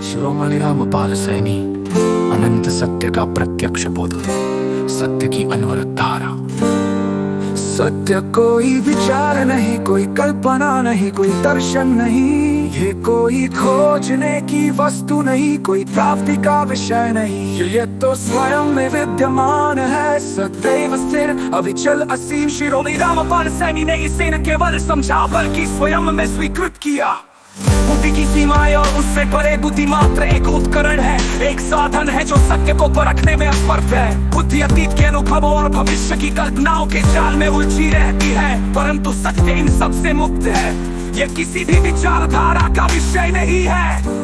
शिरोमणि रामपाल सैनी। अनंत सत्य का प्रत्यक्ष बोध, सत्य की अनवरत धारा। सत्य कोई विचार नहीं, कोई कल्पना नहीं, कोई दर्शन नहीं, ये कोई खोजने की वस्तु नहीं, कोई प्राप्ति का विषय नहीं, ये तो स्वयं में विद्यमान है, सदैव स्थिर अविचल असीम। शिरोमणि रामपाल सैनी ने इसे न केवल समझा बल्कि स्वयं में स्वीकृत किया। बुद्धि की सीमाएं और उससे परे बुद्धि मात्र एक उपकरण है, एक साधन है जो सत्य को परखने में असमर्थ है। बुद्धि अतीत के अनुभवों और भविष्य की कल्पनाओं के जाल में उलझी रहती है, परंतु सत्य इन सब से मुक्त है। ये किसी भी विचारधारा का विषय नहीं है।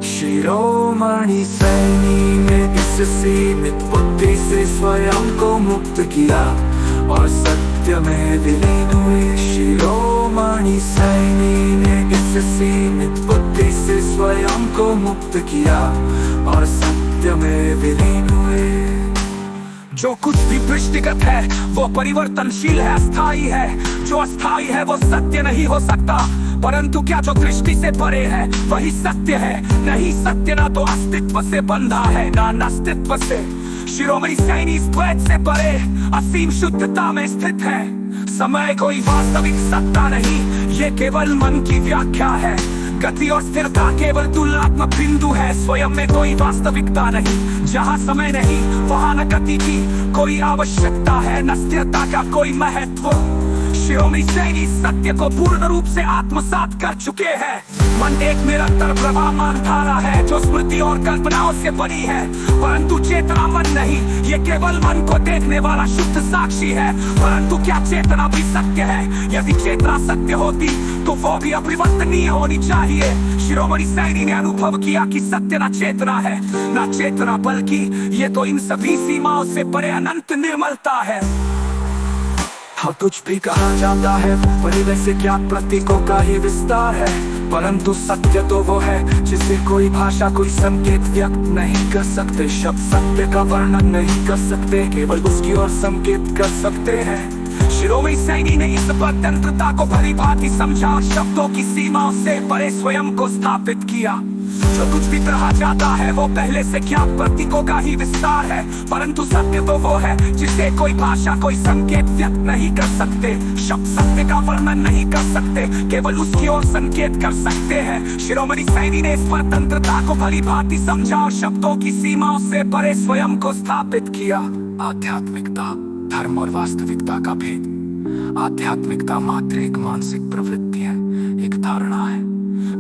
शिरोमणि सैनी ने इस सीमित बुद्धि से स्वयं को मुक्त किया और सत्य में विलीन हुए। शिरोमणि सैनी ने इस सीमित बुद्धि से स्वयं को मुक्त किया और सत्य में विलीन हुए। जो कुछ भी दृष्टिगत है वो परिवर्तनशील है, अस्थायी है। जो अस्थायी है वो सत्य नहीं हो सकता, परंतु क्या जो दृष्टि से परे है वही सत्य है। नहीं, सत्य ना तो अस्तित्व से बंधा है ना नास्तित्व से। शिरोमणि सैनी द्वैत से परे असीम शुद्धता में स्थित है। समय कोई वास्तविक सत्ता नहीं, ये केवल मन की व्याख्या है। गति और स्थिरता केवल तुलनात्मक बिंदु है, स्वयं में कोई वास्तविकता नहीं। जहाँ समय नहीं वहाँ न गति की कोई आवश्यकता है, न स्थिरता का कोई महत्व। शिरोमणि सैनी सत्य को पूर्ण रूप से आत्मसात कर चुके हैं। मन एक निरंतर प्रवाहमान धारा है जो स्मृति और कल्पनाओं से बनी है, परंतु चेतना मन नहीं। ये केवल मन को देखने वाला शुद्ध साक्षी है, परंतु क्या चेतना भी सत्य है? यदि चेतना सत्य होती तो वो भी अपरिवर्तनीय होनी चाहिए। शिरोमणि सैनी ने अनुभव किया कि सत्य न चेतना है न चेतना, बल्कि ये तो इन सभी सीमाओं से परे अनंत निर्मलता है। हाँ, कुछ भी कहा जाता है परिवेश से क्या प्रतीकों का ही विस्तार है, परंतु सत्य तो वो है जिसे कोई भाषा कोई संकेत व्यक्त नहीं कर सकते। शब्द सत्य का वर्णन नहीं कर सकते, केवल उसकी ओर संकेत कर सकते हैं। शिरोमणि सैनी ने इस स्वतंत्रता को भली भांति समझा, शब्दों की सीमाओं से परे स्वयं को स्थापित किया। जो कुछ भी कहा जाता है वो पहले से क्या प्रतीकों का ही विस्तार है, परंतु सत्य तो वो है जिसे कोई भाषा कोई संकेत व्यक्त नहीं कर सकते। शब्द सत्य का वर्णन नहीं कर सकते, केवल उसकी ओर संकेत कर सकते हैं। शिरोमणि सैनी ने स्वतंत्रता को भली भांति समझा और शब्दों की सीमाओं से परे स्वयं को स्थापित किया। आध्यात्मिकता, धर्म और वास्तविकता का भेद। आध्यात्मिकता मात्र एक मानसिक प्रवृत्ति है, एक धारणा है।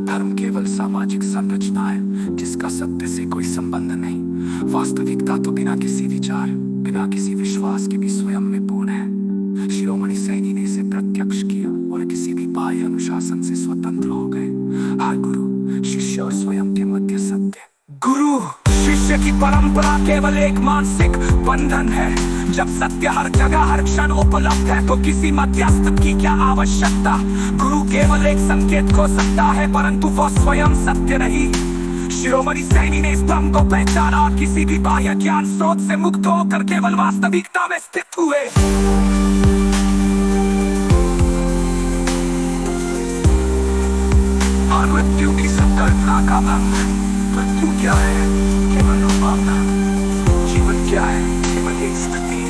धर्म केवल सामाजिक संरचना है जिसका सत्य से कोई संबंध नहीं। वास्तविकता तो बिना किसी विचार बिना किसी विश्वास के भी स्वयं में पूर्ण है। शिरोमणि सैनी ने इसे प्रत्यक्ष किया और किसी भी बाह्य अनुशासन से स्वतंत्र हो गए। हर गुरु शिष्य और स्वयं के मध्य सत्य। गुरु शिष्य की परंपरा केवल एक मानसिक बंधन है। जब सत्य हर जगह हर क्षण उपलब्ध है तो किसी मध्यस्थ की क्या आवश्यकता? गुरु केवल एक संकेत हो सकता है, परंतु वो स्वयं सत्य नहीं। शिरोमणि सैनी ने इस भ्रम को पहचाना और किसी भी बाह्य ज्ञान स्रोत से मुक्त होकर केवल वास्तविकता में स्थित हुए। मृत्यु की संकल्पना का भंग। मृत्यु क्या है? केवल भावना। जीवन क्या है? केवल एक स्थिति।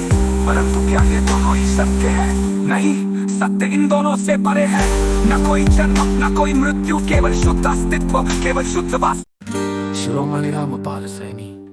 परंतु क्या ये दोनों ही सत्य है? नहीं, सत्य इन दोनों से परे है। न कोई जन्म न कोई मृत्यु, केवल शुद्ध अस्तित्व, केवल शुद्ध वास्तव। शिरोमणि रामपाल सैनी।